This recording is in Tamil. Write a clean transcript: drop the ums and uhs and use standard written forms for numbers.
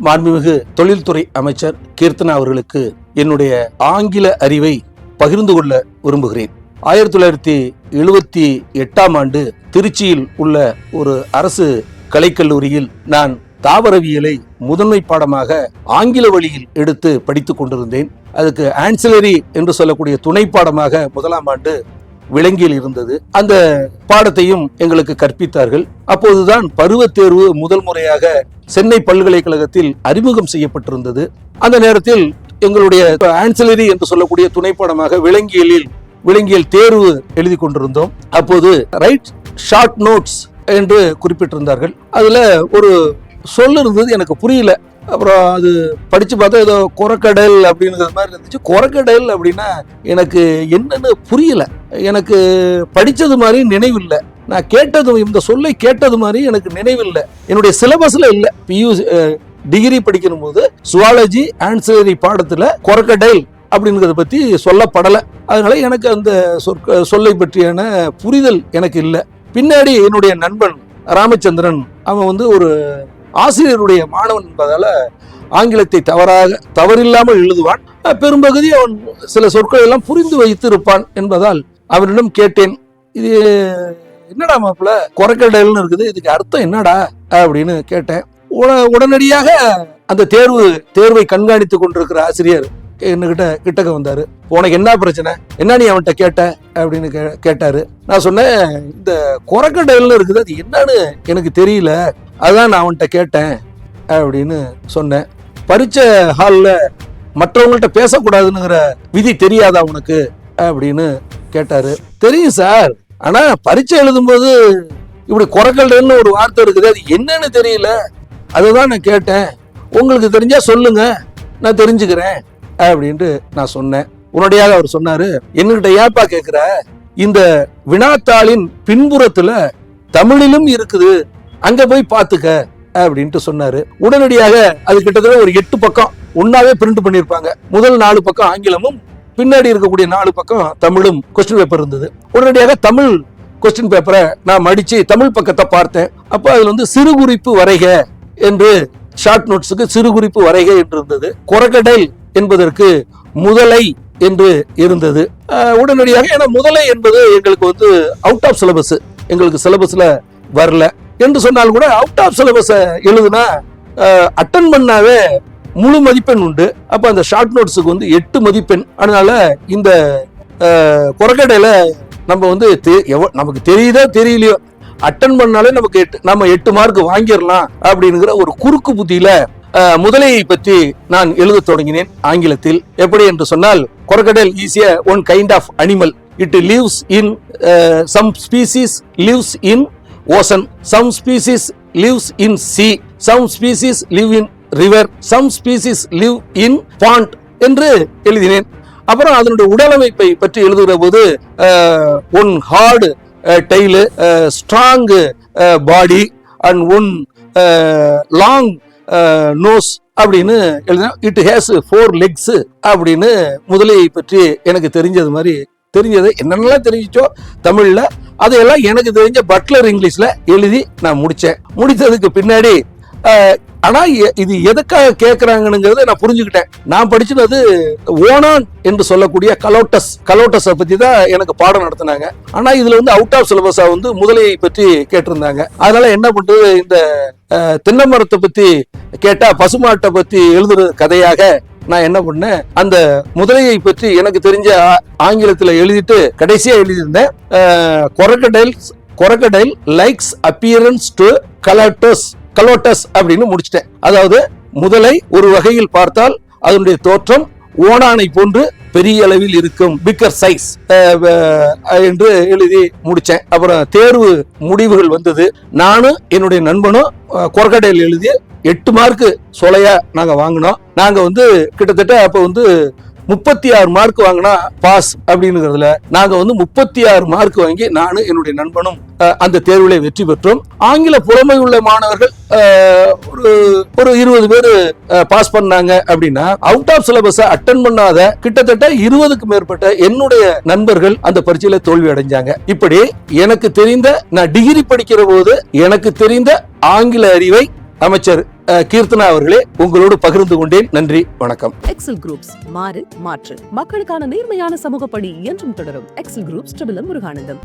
மாண்புமிகு தொழில்துறை அமைச்சர் கீர்த்தனா அவர்களுக்கு என்னுடைய ஆங்கில அறிவை பகிர்ந்து கொள்ள விரும்புகிறேன். 1978 திருச்சியில் உள்ள ஒரு அரசு கலைக்கல்லூரியில் நான் தாவரவியலை முதன்மை பாடமாக ஆங்கில வழியில் எடுத்து படித்துக் கொண்டிருந்தேன். அதுக்கு ஆன்சிலரி என்று சொல்லக்கூடிய துணை பாடமாக முதலாம் ஆண்டு விலங்கியல் இருந்தது. அந்த பாடத்தையும் எங்களுக்கு கற்பித்தார்கள். அப்போதுதான் பருவத் தேர்வு முதல் முறையாக சென்னை பல்கலைக்கழகத்தில் அறிமுகம் செய்யப்பட்டிருந்தது. அந்த நேரத்தில் எங்களுடைய ஆன்சிலரி என்று சொல்லக்கூடிய துணை பாடமாக விலங்கியல் தேர்வு எழுதி கொண்டிருந்தோம். அப்போது ரைட் ஷார்ட் நோட்ஸ் என்று குறிப்பிட்டிருந்தார்கள். அதுல ஒரு சொல் இருந்தது, எனக்கு புரியல. அப்புறம் அது படிச்சு பார்த்தா ஏதோ கொரக்கடல் அப்படிங்கிற மாதிரி இருந்துச்சு. கொரக்கடல் அப்படின்னா எனக்கு என்னன்னு புரியல. எனக்கு படிச்சது மாதிரி நினைவில்லை. நான் கேட்டதும் இந்த சொல்லை கேட்டது மாதிரி எனக்கு நினைவில்லை. என்னுடைய சிலபஸ்ல இல்லை. டிகிரி படிக்கணும் போது சுவாலஜி ஆன்சிலரி பாடத்துல கொரக்கடைல் அப்படிங்கிறத பத்தி சொல்லப்படலை. அதனால எனக்கு அந்த சொல்லை பற்றியான புரிதல் எனக்கு இல்லை. பின்னாடி என்னுடைய நண்பன் ராமச்சந்திரன், அவன் ஒரு ஆசிரியருடைய மாணவன் என்பதால ஆங்கிலத்தை தவறில்லாமல் எழுதுவான். பெரும்பகுதி அவன் சில சொற்களை எல்லாம் புரிந்து வைத்து இருப்பான் என்பதால் அவனிடம் கேட்டேன், இது என்னடா மாப்பிள்ள கொரக்கடைல்னு இருக்குது, இதுக்கு அர்த்தம் என்னடா அப்படின்னு கேட்டேன். உடனடியாக அந்த தேர்வை கண்காணித்துக் கொண்டிருக்கிற ஆசிரியர் கிட்டக்க வந்தாரு. உனக்கு என்ன பிரச்சனை, என்ன நீ அவன்கிட்ட கேட்ட அப்படின்னு கேட்டாரு. நான் சொன்னேன், இந்த கொரக்கடைல்னு இருக்குது, அது என்னன்னு எனக்கு தெரியல, அதான் நான் அவன்கிட்ட கேட்டேன் அப்படின்னு சொன்னேன். பரீட்சை ஹாலில் மற்றவங்கள்ட்ட பேசக்கூடாதுங்கிற விதி தெரியாதா உனக்கு அப்படின்னு கேட்டாரு. தெரியும் சார், ஆனா பரீட்சை எழுதும்போது இப்படி கொரக்கடைல்னு ஒரு வார்த்தை இருக்குது, அது என்னன்னு தெரியல, அதுதான் நான் கேட்டேன். உங்களுக்கு தெரிஞ்சா சொல்லுங்க, நான் தெரிஞ்சுக்கிறேன் அப்படின்ட்டு நான் சொன்னேன். உடனடியாக அவர் சொன்னாரு, என்கிட்ட ஏப்பா கேட்கிற, இந்த வினாத்தாளின் பின்புறத்துல தமிழிலும் இருக்குது, அங்க போய் பாத்துக்க அப்படின்ட்டு சொன்னாரு. உடனடியாக அது கிட்டத்தட்ட ஒரு 8 பக்கம் ஒன்னாவே பிரிண்ட் பண்ணிருப்பாங்க. முதல் 4 பக்கம் ஆங்கிலமும் பின்னாடி இருக்கக்கூடிய 4 பக்கம் தமிழும் கொஸ்டின் பேப்பர் இருந்தது. உடனடியாக தமிழ் கொஸ்டின் பேப்பரை நான் மடிச்சு தமிழ் பக்கத்தை பார்த்தேன். அப்போ அதுல சிறு குறிப்பு வரைக என்று, ஷார்ட் நோட்ஸுக்கு சிறு குறிப்பு வரைக என்று இருந்தது. கொரக்கடைல் என்பதற்கு முதலை என்று இருந்தது. உடனடியாக ஏன்னா முதலை என்பது எங்களுக்கு அவுட் ஆஃப் சிலபஸ், எங்களுக்கு சிலபஸ்ல வரல என்று சொன்னால் கூட அவுட் ஆஃப் சிலபஸ் எழுதுனா அட்டன் பண்ணாவே முழு மதிப்பெண் உண்டு. அப்ப அந்த ஷார்ட் நோட்ஸுக்கு 8 மதிப்பெண். அதனால இந்த கொரக்கடையில நம்ம நமக்கு தெரியுதோ தெரியலையோ அட்டன் பண்ணாலே நம்ம 8 மார்க் வாங்கிடலாம் அப்படிங்கிற ஒரு குறுக்கு புத்தியில முதலையை பற்றி நான் எழுத தொடங்கினேன் ஆங்கிலத்தில். எப்படி என்று சொன்னால், crocodile is a one kind of animal. It lives in some species lives in ocean, some species lives in sea, some species live in river, some species live in pond என்று எழுதினேன். அப்புறம் அதனுடைய உடலமைப்பை பற்றி எழுதுகிற போது one hard tail, strong body and one long nose அப்படின்னு எழுதினா, இட் ஹேஸ் 4 லெக்ஸ் அப்படின்னு முதலையை பற்றி எனக்கு தெரிஞ்சது என்னென்னலாம் தெரிஞ்சிச்சோ தமிழ்ல, அதையெல்லாம் எனக்கு தெரிஞ்ச பட்லர் இங்கிலீஷ்ல எழுதி நான் முடிச்சதுக்கு பின்னாடி ஆனா இது எதுக்காக கேட்கறாங்கங்கிறத நான் புரிஞ்சுக்கிட்டேன். நான் படிச்சது ஓனான் என்று சொல்லக்கூடிய கலோட்டஸை பத்தி தான் எனக்கு பாடம் நடத்தினாங்க. ஆனா இதுல அவுட் ஆஃப் சிலபஸா முதலையை பற்றி கேட்டிருந்தாங்க. அதனால என்ன பண்றது, இந்த தென்னை மரத்தை பத்தி கேட்டா பசுமாட்டை பத்தி எழுதுற கதையாக நான் என்ன பண்ணேன், அந்த முதலையை பற்றி எனக்கு தெரிஞ்ச ஆங்கிலத்துல எழுதிட்டு கடைசியா எழுதியிருந்தேன், கொரக்கடைல் லைக்ஸ் அப்பியரன்ஸ் டு கலோட்டஸ் அப்படின்னு முடிச்சிட்டேன். அதாவது முதலை ஒரு வகையில் பார்த்தால் அதனுடைய தோற்றம் ஓணானை போன்று பெரிய அளவில் இருக்கும், பிக்கர் சைஸ் என்று எழுதி முடிச்சேன். அப்புறம் தேர்வு முடிவுகள் வந்தது. நானும் என்னுடைய நண்பனும் கொரக்கடைல் எழுதி 8 மார்க்கு சொலையா நாங்க வாங்கினோம். நாங்க கிட்டத்தட்ட அப்ப 36 மார்க் வாங்கினா பாஸ் அப்படிங்கிறதுல நாங்க 36 மார்க் வாங்கி நானும் என்னுடைய நண்பனும் அந்த தேர்வுல வெற்றி பெற்றோம். ஆங்கில புலமை உள்ள மாணவர்கள் ஒரு 20 பேர் பாஸ் பண்ணாங்க. அப்படின்னா அவுட் ஆஃப் சிலபஸ் அட்டன் பண்ணாத கிட்டத்தட்ட 20க்கு மேற்பட்ட என்னுடைய நண்பர்கள் அந்த பரீட்சையில தோல்வி அடைஞ்சாங்க. இப்படி எனக்கு தெரிந்த, நான் டிகிரி படிக்கிற போது எனக்கு தெரிந்த ஆங்கில அறிவை அமைச்சர் கீர்த்தனா அவர்களே, உங்களோடு பகிர்ந்து கொண்டேன். நன்றி, வணக்கம். எக்ஸல் குரூப்ஸ், மாறு மாற்று மக்களுக்கான நேர்மையான சமூக பணி என்றும் தொடரும். Excel groups, Muruganandam.